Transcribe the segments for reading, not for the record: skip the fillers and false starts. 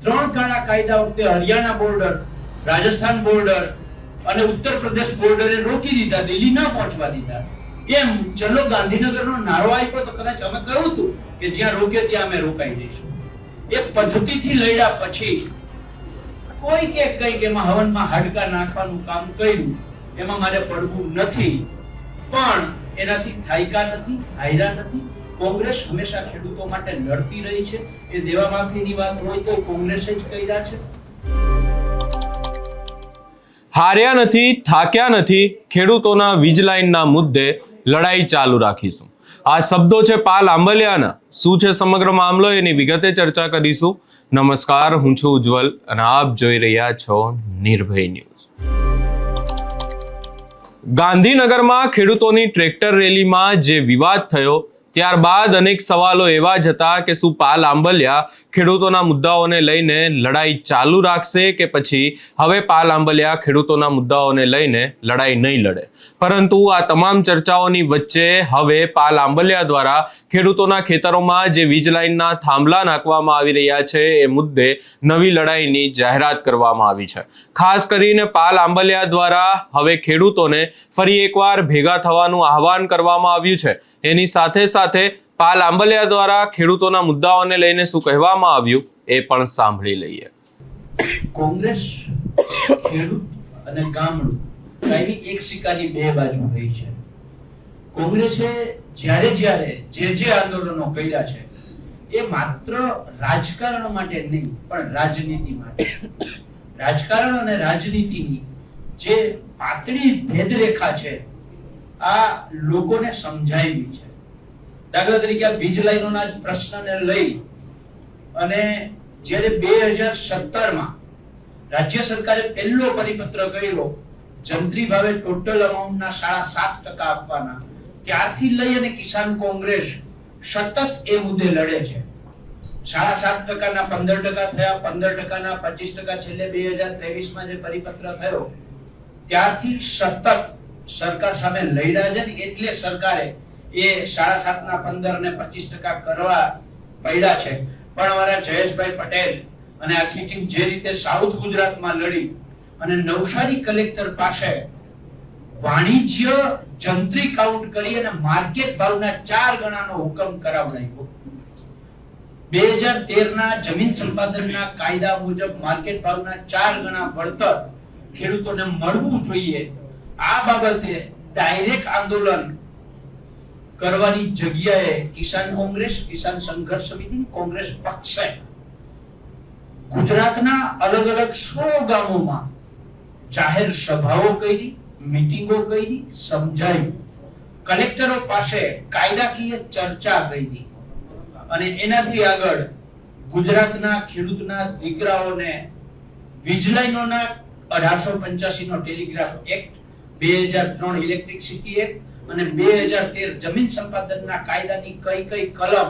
ત્રણ કાળા કાયદા વખતે હરિયાણા બોર્ડર, રાજસ્થાન બોર્ડર અને ઉત્તર પ્રદેશ બોર્ડરે રોકી દીધા, દિલ્હી ન પહોંચવા દીધા. એમ ચલો ગાંધીનગરનો નારો આપ્યો તો કદાચ અમે કહ્યું હતું કે જ્યાં રોકે ત્યાં અમે રોકાઈ જઈશું. એ પદ્ધતિથી લડ્યા પછી કોઈ કે કઈ કે એમાં હવનમાં હાડકા નાખવાનું કામ કર્યું, એમાં મારે પડવું નથી, પણ એનાથી થાયકા નથી, હાયરા નથી. કોંગ્રેસ હંમેશા ખેડૂતો માટે લડતી રહી છે. એ દેવા માફીની વાત હોય તો કોંગ્રેસે જ કર્યા છે. હાર્યા નથી, થાક્યા નથી, ખેડૂતોના વીજ લાઈનના મુદ્દે લડાઈ ચાલુ રાખીશું. આ શબ્દો છે પાલ આંબલિયાના. શું છે સમગ્ર મામલો એની વિગતે ચર્ચા કરીશું. નમસ્કાર, હું છું ઉજ્જવલ અને આપ જોઈ રહ્યા છો નિર્ભય ન્યૂઝ. ગાંધીનગરમાં ખેડૂતોની ટ્રેક્ટર રેલીમાં જે વિવાદ થયો ત્યારબાદ અનેક સવાલો એવા જ હતા કે શું પાલ આંબલિયા ખેડૂતોના મુદ્દાઓને લઈને લડાઈ ચાલુ રાખશે કે પછી હવે પાલ આંબલિયા ખેડૂતોના મુદ્દાઓને લઈને લડાઈ નહીં લડે. પરંતુ આ તમામ ચર્ચાઓની વચ્ચે હવે પાલ આંબલિયા દ્વારા ખેડૂતોના ખેતરોમાં જે વીજ લાઈનના થાંભલા નાખવામાં આવી રહ્યા છે એ મુદ્દે નવી લડાઈની જાહેરાત કરવામાં આવી છે. ખાસ કરીને પાલ આંબલિયા દ્વારા હવે ખેડૂતોને ફરી એકવાર ભેગા થવાનું આહવાન કરવામાં આવ્યું છે. એની સાથે સાથે પાલ આંબલિયા દ્વારા ખેડૂતોના મુદ્દાઓને લઈને શું કહેવામાં આવ્યું એ પણ સાંભળી લઈએ. કોંગ્રેસ, ખેડૂત અને ગામડું કાયમી એક સિક્કાની બે બાજુ હોય છે. કોંગ્રેસે જ્યારે જે આંદોલનો કર્યા છે એ માત્ર રાજકારણ માટે નહીં પણ રાજનીતિ માટે. રાજકારણ અને રાજનીતિની જે પાતળી ભેદરેખા છે આ લોકોને સમજાવી છે. દાખલા તરીકે આ વીજ લાઈનોના પ્રશ્નને લઈ અને જ્યારે 2017માં રાજ્ય સરકારે પહેલો પરિપત્ર કર્યો, જંત્રી ભાવે ટોટલ અમાઉન્ટના 7.5% આપવાના, ત્યારથી લઈ અને કિસાન કોંગ્રેસ સતત એ મુદ્દે લડે છે. 7.5%ના 15% થયા, 15%ના 25%, છેલ્લે 2023માં જે પરિપત્ર થયો ત્યારથી સતત સરકાર સામે લડ્યા છે ને એટલે સરકારે એ 7.5%ના 15% અને 25% કરવા પડ્યા છે. પણ અમારા જયેશભાઈ પટેલ અને આખી ટીમ જે રીતે સાઉથ ગુજરાતમાં લડી અને નવસારી કલેક્ટર પાસે વાણિજ્ય જંત્રી કાઉન્ટ કરી અને માર્કેટ ભાવના 4 ગણાનો હુકમ કરાવડાવ્યો. 2013ના જમીન સંપાદનના કાયદા મુજબ માર્કેટ ભાવના 4 ગણા વળતર ખેડૂતોને મળવું જોઈએ. આ બાબતે ડાયરેક્ટ આંદોલન કરવાની જગ્યાએ કિસાન કોંગ્રેસ, કિસાન સંઘર્ષ સમિતિ, કોંગ્રેસ પક્ષે ગુજરાતના અલગ અલગ 100 ગામોમાં જાહેર સભાઓ કરી, મીટિંગો કરી, સમજાવ્યું, કલેક્ટરો પાસે કાયદાકીય ચર્ચા કરી અને એનાથી આગળ ગુજરાતના ખેડૂતના દીકરાઓને વીજ લાઈનોના 1885 નો ટેલિગ્રાફ એક્ટ, 2003 ઇલેક્ટ્રિસિટી એક્ટ અને 2013 જમીન સંપાદનના કાયદાની કઈ કલમ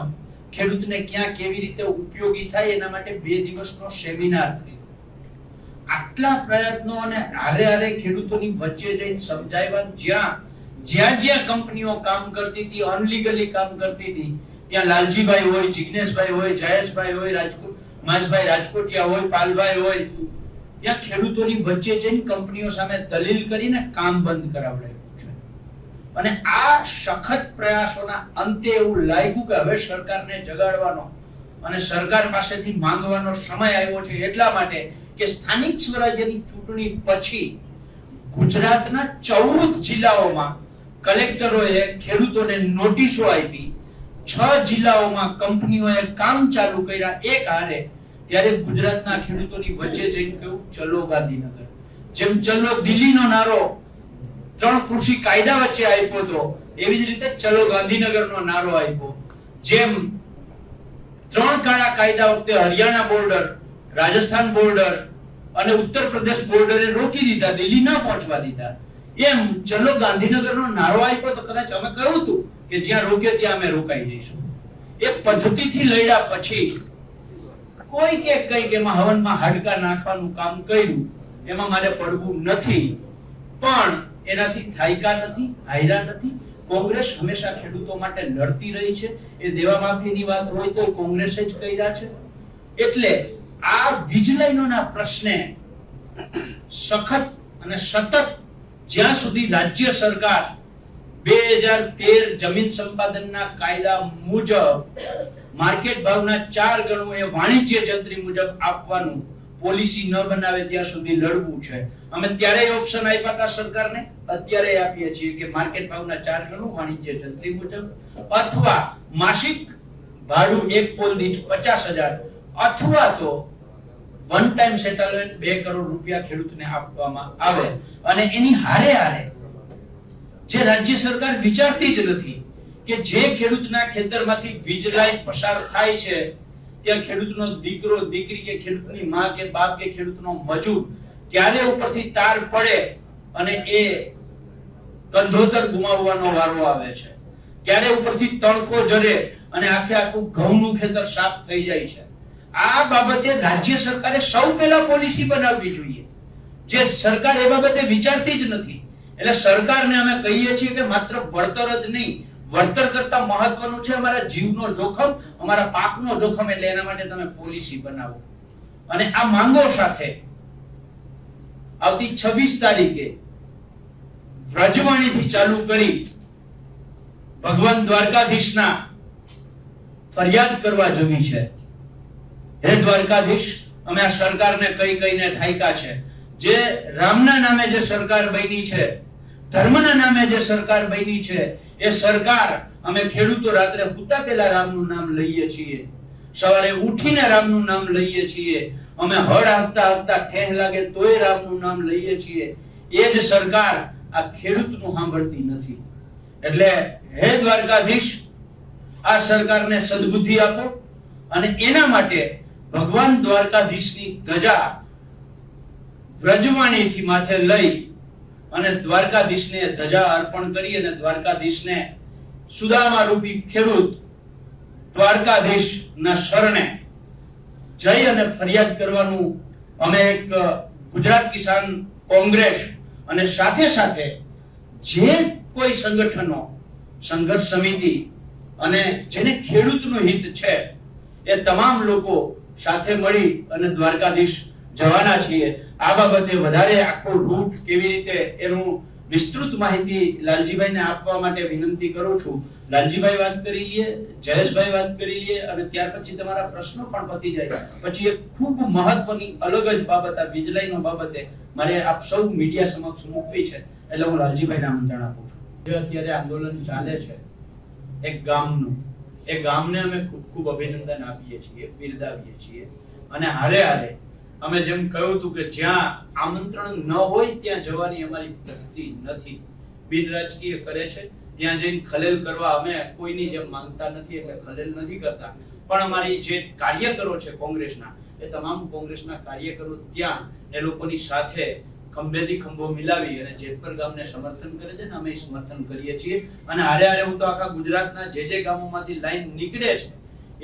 ખેડૂતને ક્યાં કેવી રીતે ઉપયોગી થાય એના માટે 2 દિવસનો સેમિનાર કર્યો. આટલા પ્રયત્નો અને હારે ખેડૂતોની વચ્ચે જઈને સમજાવ્યા. જ્યાં કંપનીઓ કામ કરતી હતી, અનલીગલી કામ કરતી હતી, ત્યાં લાલજીભાઈ હોય, જિગ્નેશભાઈ હોય, જયેશભાઈ હોય, રાજકોટ માસભાઈ રાજકોટિયા હોય, પાલભાઈ હોય, ત્યાં ખેડૂતોની વચ્ચે જઈને કંપનીઓ સામે દલીલ કરીને કામ બંધ કરાવડાવ્યું છે. અને આ સખત પ્રયાસોના અંતે એવું લાગ્યું કે હવે સરકારને જગાડવાનો અને સરકાર પાસેથી માંગવાનો સમય આવ્યો છે. એટલા માટે કે સ્થાનિક સ્વરાજ્યની ચૂંટણી પછી ગુજરાતના 14 જિલ્લાઓમાં કલેક્ટરોએ ખેડૂતોને નોટિસો આપી, 6 જિલ્લાઓમાં કંપનીઓએ કામ ચાલુ કર્યા એક હારે. ત્યારે ગુજરાતના ખેડૂતોની વચ્ચે જઈને કહ્યું ચલો ગાંધીનગર. જેમ ચલો દિલ્હીનો નારો 3 કૃષિ કાયદા વચ્ચે આપ્યો હતો એવી જ રીતે ચલો ગાંધીનગરનો નારો આપ્યો. જેમ 3 કાળા કાયદા વખતે હરિયાણા બોર્ડર, રાજસ્થાન બોર્ડર અને ઉત્તર પ્રદેશ બોર્ડરે રોકી દીધા, દિલ્હી ન પહોંચવા દીધા. એમ ચલો ગાંધીનગરનો નારો આપ્યો તો કદાચ અમે કહ્યું હતું કે જ્યાં રોકે ત્યાં અમે રોકાઈ જઈશું. એ પદ્ધતિથી લડ્યા પછી કોઈ કે કઈ કે એમાં હવનમાં હાડકા નાખવાનું કામ કર્યું, એમાં મારે પડવું નથી, પણ એનાથી થાયકા નથી, હાયરા નથી. કોંગ્રેસ હંમેશા ખેડૂતો માટે લડતી રહી છે. એ દેવા માફીની વાત હોય તો કોંગ્રેસે જ કર્યા છે. એટલે આ વીજ લાઈનોના પ્રશ્ને સખત અને સતત જ્યાં સુધી રાજ્ય સરકાર 2013 જમીન સંપાદનના કાયદા મુજબ માર્કેટ ભાવના 4 ગણું એ વાણિજ્ય જંત્રી મુજબ આપવાનું પોલિસી ન બનાવે ત્યાં સુધી લડવું છે. અમે ત્યારે ઓપ્શન આપ્યા હતા સરકારને, અત્યારે આપીએ છીએ કે માર્કેટ ભાવના 4 ગણું વાણિજ્ય જંત્રી મુજબ અથવા માસિક ભાડું એક પોલ દીઠ 50,000 અથવા તો વન ટાઈમ સેટલમેન્ટ 2 કરોડ રૂપિયા ખેડૂતને આપવામાં આવે. અને એની હારે હારે જે રાજ્ય સરકાર વિચારતી જ નથી કે જે ખેડૂતના ખેતરમાંથી વીજ લાઈન પસાર થાય છે ત્યાં ખેડૂતનો દીકરો દીકરી કે ખેડૂતની માં કે બાપ કે ખેડૂતનો મજૂર ક્યારે ઉપરથી તાર પડે અને એ કંધોતર ગુમાવવાનો વારો આવે છે, ક્યારે ઉપરથી તણખો જરે અને આખે આખું ઘઉંનું ખેતર સાફ થઈ જાય છે. આ બાબતે રાજ્ય સરકારે સૌ પહેલા પોલિસી બનાવવી જોઈએ. જે સરકાર એ બાબતે વિચારતી જ નથી. એટલે સરકારને અમે કહીએ છીએ કે માત્ર વળતર જ નહીં, વળતર કરતા મહત્વનું છે અમારા જીવનો જોખમ, અમારા પાકનો જોખમ. એટલે એના માટે તમે પોલિસી બનાવો. અને આ માંગો સાથે આવતી 26 તારીખે વ્રજવાણીથી ચાલુ કરી ભગવાન દ્વારકાધીશના ફરિયાદ કરવા જવી છે. હે દ્વારકાધીશ, અમે આ સરકારને કઈ કઈને થાક્યા છે. જે રામના નામે જે સરકાર બની છે, ધર્મના નામે જે સરકાર બની છે, એ સરકાર અમે ખેડૂતો રાત્રે સૂતા પહેલા રામનું નામ લઈએ છીએ, સવારે ઉઠીને રામનું નામ લઈએ છીએ, અમે હળ હાંકતા હાંકતા ઠેહ લાગે તોય રામનું નામ લઈએ છીએ. એ જ સરકાર આ ખેડૂતનું સાંભળતી નથી. એટલે હે દ્વારકાધીશ, આ સરકારને સદબુદ્ધિ આપો અને એના માટે ભગવાન દ્વારકાધીશની ધજા વ્રજવાણીથી માથે લઈ અને દ્વારકાધીશને ધજા અર્પણ કરી અને દ્વારકાધીશને સુદામા રૂપી ખેડૂત દ્વારકાધીશના શરણે જઈ અને ફરિયાદ કરવાનું અમે એક ગુજરાત કિસાન કોંગ્રેસ અને સાથે સાથે જે કોઈ સંગઠનો, સંઘર્ષ સમિતિ અને જેને ખેડૂતનું હિત છે એ તમામ લોકો સાથે મળી અને દ્વારકાધીશ જવાના છીએ. આ બાબતે વધારે આખો રૂટ કેવી રીતે એનું વિસ્તૃત માહિતી લાલજીભાઈને આપવા માટે વિનંતી કરું છું. લાલજીભાઈ વાત કરી લે, જયેશભાઈ વાત કરી લે અને ત્યાર પછી તમારા પ્રશ્નો પણ પતી જાય. પછી એક ખૂબ મહત્વની અલગ જ બાબત આ વીજ લાઈનો બાબતે મારે આપ સૌ મીડિયા સમક્ષ મૂકવી છે. એટલે હું લાલજીભાઈને આમંત્રણ આપું છું. જે અત્યારે આંદોલન ચાલે છે એક ગામનું, એ ગામને અમે ખૂબ ખૂબ અભિનંદન આપીએ છીએ, બિરદાવીએ છીએ. અને હારે હારે અમે જેમ કહ્યું હતું કે જ્યાં આમંત્રણ ન હોય ત્યાં જવાની અમારી વૃત્તિ નથી. બિન રાજકીય કરે છે ત્યાં જઈને ખલેલ કરવા અમે કોઈની જેમ માંગતા નથી, એટલે ખલેલ નથી કરતા. પણ અમારી જે કાર્યકરો છે કોંગ્રેસના, એ તમામ કોંગ્રેસના કાર્યકરો ત્યાં એ લોકોની સાથે ખંભેથી ખંભો મિલાવી અને જેતપર ગામને સમર્થન કરે છે ને અમે સમર્થન કરીએ છીએ. અને હારે હારે હું તો આખા ગુજરાતના જે ગામોમાંથી લાઈન નીકળે છે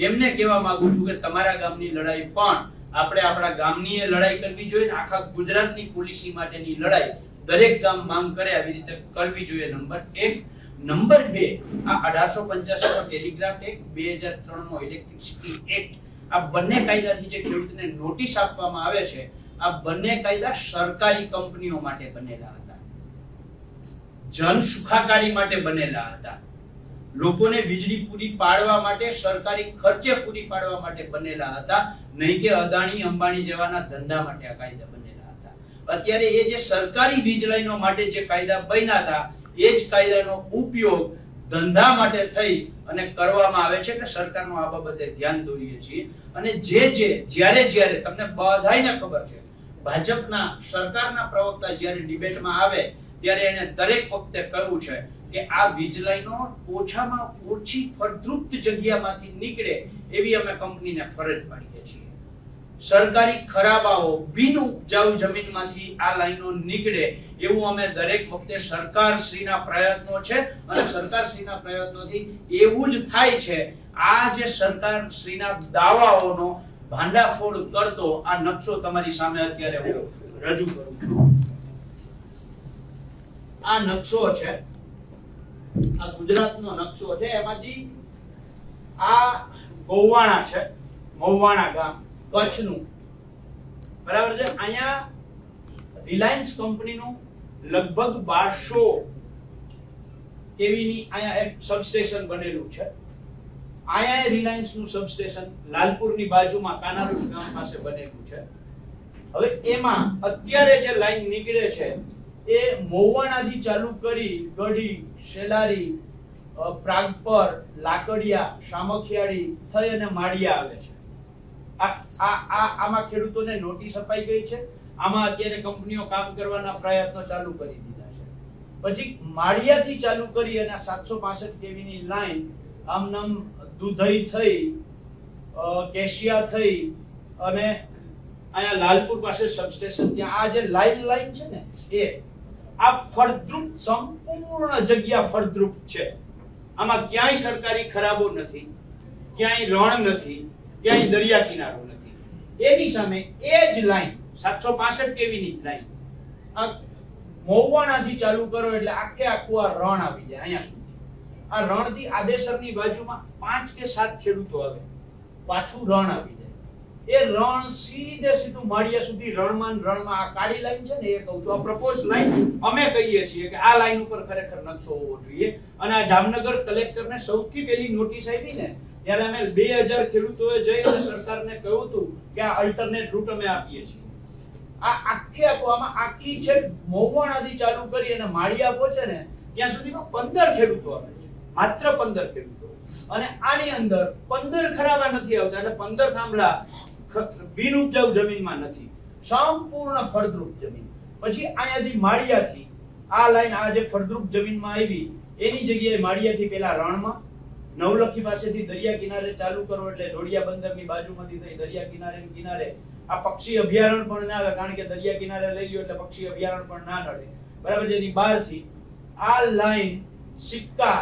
એમને કહેવા માંગુ છું કે તમારા ગામની લડાઈ પણ આપણે આપણા ગામની લડાઈ કરવી જોઈએ, આખા ગુજરાતની પોલિસી માટેની લડાઈ દરેક ગામ માંગ કરે આવી રીતે કરવી જોઈએ. નંબર 1. નંબર 2, આ 1885 નો ટેલિગ્રાફ એક્ટ, 2003 નો ઇલેક્ટ્રિસિટી એક્ટ, આ બંને કાયદાથી જે ખેડૂતને નોટિસ આપવામાં આવે છે, આ બંને કાયદા સરકારી કંપનીઓ માટે બનેલા હતા, જન સુખાકારી માટે બનેલા હતા, લોકોને વીજળી પૂરી પાડવા માટે સરકારી ખર્ચે પૂરી પાડવા માટે બનેલા હતા, નહીં કે અદાણી અંબાણી જેવાના ધંધા માટે આ કાયદા બનેલા હતા. અત્યારે એ જે સરકારી વીજ લાઈનો માટે જે કાયદા બન્યા હતા એ જ કાયદાનો ઉપયોગ ધંધા માટે થઈ અને કરવામાં આવે છે. એટલે સરકારનો આ બાબતે ધ્યાન દોરીએ છીએ. અને જ્યારે તમને બધાયને ખબર છે ભાજપના સરકારના પ્રવક્તા જ્યારે ડિબેટમાં આવે ત્યારે એને દરેક વખતે કહ્યું છે કે આ વીજ લાઈનો ઓછામાં ઓછી ફળદ્રુપ જગ્યામાંથી નીકળે એવી અમે કંપનીને ફરજ પાડીએ છીએ. સરકારી ખરાબાઓ બિન ઉપજાઉ જમીનમાંથી આ લાઈનો નીકળે એવું અમે દરેક વખતે સરકારશ્રીના પ્રયત્નો છે અને સરકારશ્રીના પ્રયત્નોથી એવું જ થાય છે. આ જે સરકારશ્રીના દાવાઓનો ભાંડાફોડ કરતો આ નકશો તમારી સામે અત્યારે હું રજૂ કરું છું. આ નકશો છે, આ ગુજરાતનો નકશો છે. એમાંથી આ ગોવાણા છે, મહુવાણા ગામ કચ્છનું, બરાબર છે. અહીંયા રિલાયન્સ કંપનીનું લગભગ 1200 કેવીની અહીંયા એક સબસ્ટેશન બનેલું છે. અહીંયા રિલાયન્સ નું સબસ્ટેશન લાલપુરની બાજુમાં કાનારુસ ગામ પાસે બનેલું છે. હવે એમાં અત્યારે જે લાઈન નીકળે છે એ મોવાણાથી ચાલુ કરી ગઢી, શેલારી, પ્રાગપર, લાકડિયા, સામખિયાળી થઈ અને માળિયા આવે છે. આમાં ખેડૂતોને નોટિસ અપાઈ ગઈ છે. આમાં અત્યારે કંપનીઓ કામ કરવાના પ્રયત્નો ચાલુ કરી દીધા છે. પછી માળિયાથી ચાલુ કરી અને 765 કેવીની લાઈન આમનામ દુધઈ થઈ, કેશિયા થઈ અને અહીંયા લાલપુર પાસે સબસ્ટેશન, ત્યાં આ જે લાઈન છે ને એ આ ફળદ્રુપ, સંપૂર્ણ જગ્યા ફળદ્રુપ છે. આમાં ક્યાંય સરકારી ખરાબો નથી, ક્યાંય રણ નથી, ક્યાંય દરિયા કિનારો નથી. એની સામે એ જ લાઈન 765 કેવીની લાઈન આ મોવાણાથી ચાલુ કરો એટલે આખે આખું આ રણ આવી જાય અહીંયા સુધી. આ રણથી આદેસરની બાજુમાં 5 કે 7 ખેડૂતો આવે, પાછું રણ આવી જાય. એ રણ સીધું માળિયા સુધી રણમાં આ કાળી લાઈન છે ને એ કહું છું. આ પ્રપોઝ લાઈન અમે કહીએ છીએ કે આ લાઈન ઉપર ખરેખર નકશો હોવો જોઈએ. અને આ જામનગર કલેક્ટરને સૌથી પહેલી નોટિસ આવી ને ત્યારે અમે 2000 ખેડૂતોએ જઈ અને સરકારને કહ્યું હતું કે આ અલ્ટરનેટ રૂટ અમે આપીએ છીએ. આ આખે આમાં આખી છે મોવાણાથી ચાલુ કરી અને માળિયા પહોંચે ને ત્યાં સુધીમાં 15 ખેડૂતો આવે છે, માત્ર 15 ખેડૂતો. અને આની અંદર 15 ખરાબા નથી આવતા, એટલે 15 થાંભલા બિન ઉપજાઉ જમીનમાં નથી, સંપૂર્ણ ફળદ્રુપ જમીન. પછી અહીંયાથી માળિયાથી આ લાઈન આ જે ફળદ્રુપ જમીનમાં આવી એની જગ્યાએ માળિયાથી પેલા રણમાં, નવલખી પાસેથી દરિયા કિનારે ચાલુ કરો એટલે જોડિયા બંદરની બાજુમાંથી થઈ દરિયા કિનારે આ પક્ષી અભયારણ્ય પણ ના આવે, કારણ કે દરિયા કિનારે લઈ લ્યો એટલે પક્ષી અભયારણ્ય પણ ના નડે. બરાબર છે. એની બહારથી આ લાઈન સિક્કા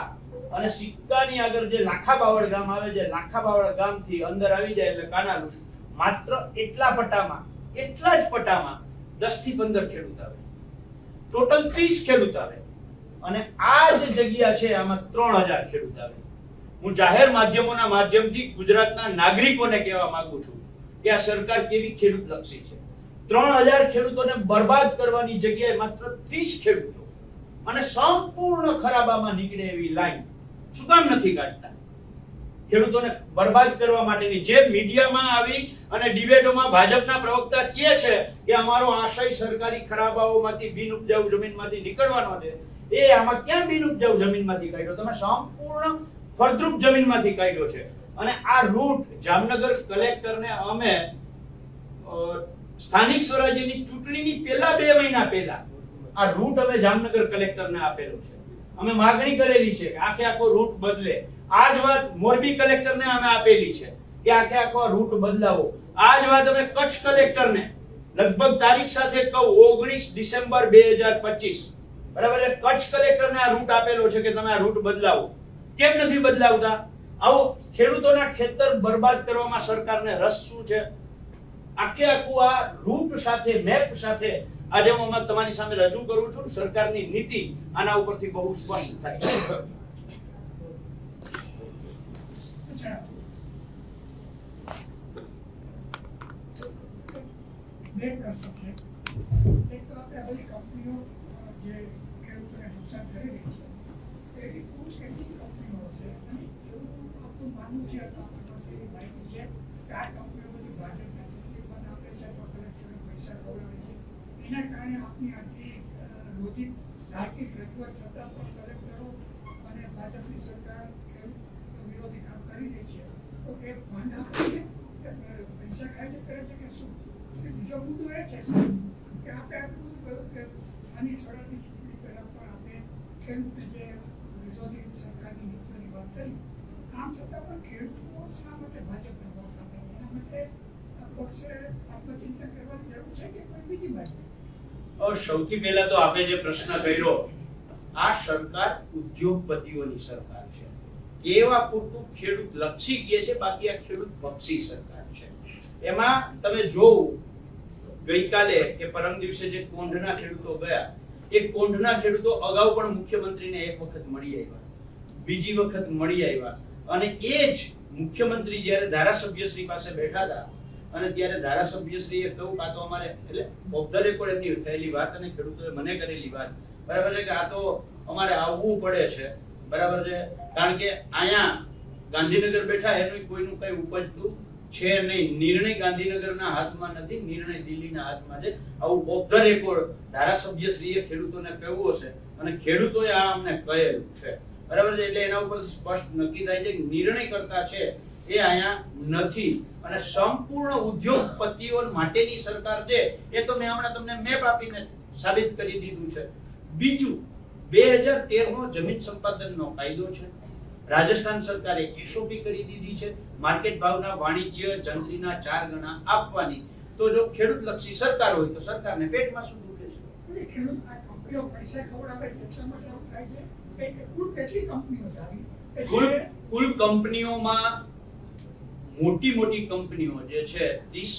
અને સિક્કાની આગળ જે લાખાબાવળ ગામ આવે છે, લાખાબાવળ ગામથી અંદર આવી જાય એટલે કાનાલુસ. માત્ર એટલા જ પટામાં 10 થી 15 ખેડૂત આવે, ટોટલ 30 ખેડૂત આવે. અને આ જે જગ્યા છે આમાં 3000 ખેડૂત આવે. હું જાહેર માધ્યમોના માધ્યમથી ગુજરાતના નાગરિકોને કહેવા માંગુ છું કે આ સરકાર કેવી ખેડૂત લક્ષી છે. 3000 ખેડૂતોને બરબાદ કરવાની જગ્યાએ માત્ર 30 ખેડૂતો અને સંપૂર્ણ ખરાબામાં નીકળે એવી લાઈન શું કામ નથી કાઢતા? ખેડૂતોને બરબાદ કરવા માટેની જે મીડિયામાં આવી અને ડિબેટોમાં ભાજપના પ્રવક્તા કહે છે કે અમારો આશય સરકારી ખરાબાઓમાંથી બિન ઉપજાઉ જમીનમાંથી નીકળવાનો છે, એ આમાં ક્યાં બિન ઉપજાઉ જમીનમાંથી કાઢ્યો? તમે સંપૂર્ણ ફળદ્રુપ જમીનમાંથી કાઢ્યો છે. અને આ રૂટ જામનગર કલેક્ટરને અમે સ્થાનિક સ્વરાજ્યની ચૂંટણીની પહેલા 2 મહિના પહેલા આ રૂટ અમે જામનગર કલેક્ટરને આપેલો છે. અમે માગણી કરેલી છે કે આખે આખો રૂટ બદલે. આ જ વાત મોરબી કલેક્ટરને અમે આપેલી છે કે આખે આખો રૂટ બદલાવો. આ જ વાત અમે કચ્છ કલેક્ટરને લગભગ તારીખ સાથે કહું 19 ડિસેમ્બર 2025 બરાબર છે, કચ્છ કલેક્ટરને આ રૂટ આપેલો છે કે તમે આ રૂટ બદલાવો. કેમ નથી બદલાવતા? આવો ખેડૂતોના ખેતર બરબાદ કરવામાં સરકારને રસ શું છે? આખે આખું આ રૂટ સાથે, મેપ સાથે આજે હું તમારી સામે રજૂ કરું છું. સરકારની નીતિ આના ઉપરથી બહુ સ્પષ્ટ થાય છે. બે પ્રશ્નો છે. એક તો આપણે બધી કંપનીઓ જે ખેડૂતોને નુકસાન કરી રહી છે એવી કુલ કેટલી કંપનીઓ હશે અને એવું આપણું માનવું છે, આપણી પાસે એવી માહિતી છે કે આ કંપનીઓ બધી ભાજપના પણ આપે છે અથવા કલેક્ટરને પૈસા ખવડાવે છે, એના કારણે આપણી આટલી રોજિંદ તાર્કિક રજૂઆત છતાં પણ કલેક્ટરો અને ભાજપની સરકાર ખેડૂત વિરોધી કામ કરી રહી છે. તો એ માંડા પૈસા ખાઈને કરે છે કે શું? બીજો મુદ્દો એ છે કે આપણે આટલું કહ્યું કે સ્થાનિક સ્વરાજની ચૂંટણી પહેલા પણ આપણે ખેડૂતને જે વિરોધી સરકારની નીતિઓની વાત કરી, આમ છતાં પણ ખેડૂતો શા માટે ભાજપને વોટ આપે? એના માટે પક્ષે આત્મચિંતન કરવાની જરૂર છે કે કોઈ બીજી બાજુ? સૌથી પહેલા તો આપણે જે પ્રશ્ન કર્યો, આ સરકાર ઉદ્યોગપતિઓની સરકાર છે. કેવા પૂરતું ખેડૂત લક્ષી કહે છે, બાકી આ ખેડૂત પક્ષી સરકાર છે. એમાં તમે જોવું ગઈકાલે કે પરમ દિવસે જે કોંઢના ખેડૂતો ગયા, એ કોંઢના ખેડૂતો અગાઉ પણ મુખ્યમંત્રીને એક વખત મળી આવ્યા, બીજી વખત મળી આવ્યા. અને એ જ મુખ્યમંત્રી જ્યારે ધારાસભ્યશ્રી પાસે બેઠા હતા અને ત્યારે ધારાસભ્યશ્રીએ કહ્યું કાં તો અમારે એટલે ઓફ ધ રેકોર્ડ એમની થયેલી વાત અને ખેડૂતોએ મને કરેલી વાત બરાબર છે કે આ તો અમારે આવવું પડે છે બરાબર છે કારણ કે અહીંયા ગાંધીનગર બેઠા એનું કોઈનું કઈ ઉપજતું છે નહીં. નિર્ણય ગાંધીનગરના હાથમાં નથી, નિર્ણય દિલ્હીના હાથમાં છે. આવું ઓફ ધ રેકોર્ડ ધારાસભ્યશ્રીએ ખેડૂતોને કહેવું હશે અને ખેડૂતોએ આ અમને કહેલું છે બરાબર છે. એટલે એના ઉપરથી સ્પષ્ટ નક્કી થાય છે કે નિર્ણય કરતા છે એ અહીંયા નથી અને સંપૂર્ણ ઉદ્યોગપતિઓ માટેની સરકાર છે એ તો મેં હમણાં તમને મેપ આપીને સાબિત કરી દીધું છે. બીજું 2013 નો જમીન સંપાદનનો કાયદો છે. રાજસ્થાન સરકારે એસઓપી કરી દીધી છે માર્કેટ ભાવના વાણિજ્ય જંત્રીના 4 ગણા આપવાની. તો જો ખેડૂત લક્ષી સરકાર હોય તો સરકારને પેટમાં શું દુખે છે? એટલે ખેડૂત આ કંપનીઓ પૈસા ખવડાવે છે એટલા માટે આવું થાય છે કે કુલ કેટલી કંપનીઓ આવી કુલ કંપનીઓમાં મોટી કંપનીઓ જે છે 30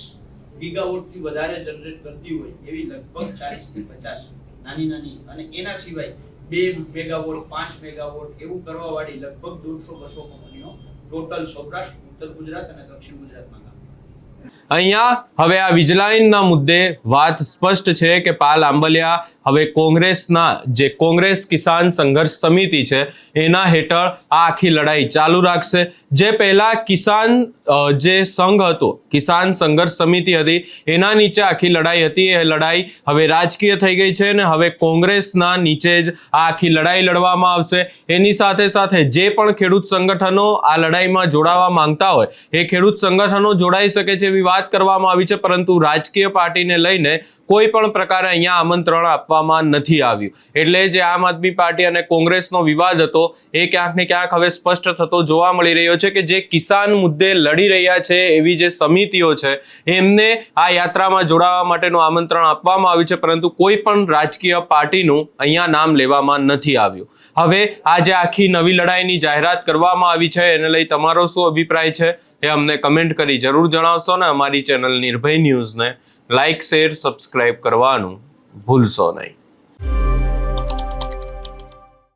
ગીગાવોટ થી વધારે જનરેટ કરતી હોય એવી લગભગ 40 થી 50 નાની અને એના સિવાય 2 મેગાવોટ 5 મેગાવોટ એવું કરવા વાળી લગભગ 150-200 કંપનીઓ ટોટલ સૌરાષ્ટ્ર, ઉત્તર ગુજરાત અને દક્ષિણ ગુજરાતમાં કામ. અહીંયા હવે આ વીજલાઇનના મુદ્દે વાત સ્પષ્ટ છે કે પાલ આંબલિયા હવે કોંગ્રેસના જે કોંગ્રેસ કિસાન સંઘર્ષ સમિતિ છે એના હેઠળ આ આખી લડાઈ ચાલુ રાખશે. જે પહેલા કિસાન જે સંઘ હતો, કિસાન સંઘર્ષ સમિતિ હતી, એના નીચે આખી લડાઈ હતી. એ લડાઈ હવે રાજકીય થઈ ગઈ છે અને હવે કોંગ્રેસના નીચે જ આ આખી લડાઈ લડવામાં આવશે. એની સાથે સાથે જે પણ ખેડૂત સંગઠનો આ લડાઈમાં જોડાવા માંગતા હોય એ ખેડૂત સંગઠનો જોડાઈ શકે છે એવી વાત કરવામાં આવી છે, પરંતુ રાજકીય પાર્ટીને લઈને કોઈ પણ પ્રકારે અહીંયા આમંત્રણ આપવામાં નથી આવ્યું. એટલે જે આમ આદમી પાર્ટી અને કોંગ્રેસનો વિવાદ હતો એ ક્યાંક ને ક્યાંક હવે સ્પષ્ટ થતો જોવા મળી રહ્યો છે કે જે કિસાન મુદ્દે લડી રહ્યા છે એવી જે સમિતિઓ છે એમને આ યાત્રામાં જોડાવા માટેનું આમંત્રણ આપવામાં આવ્યું છે, પરંતુ કોઈ પણ રાજકીય પાર્ટીનું અહીંયા નામ લેવામાં નથી આવ્યું. હવે આ જે આખી નવી લડાઈની જાહેરાત કરવામાં આવી છે એને લઈ તમારો શું અભિપ્રાય છે એ અમને કમેન્ટ કરી જરૂર જણાવશો ને અમારી ચેનલ નિર્ભય ન્યૂઝને લાઇક, શેર, સબસ્ક્રાઇબ કરવાનું ભૂલશો નહીં.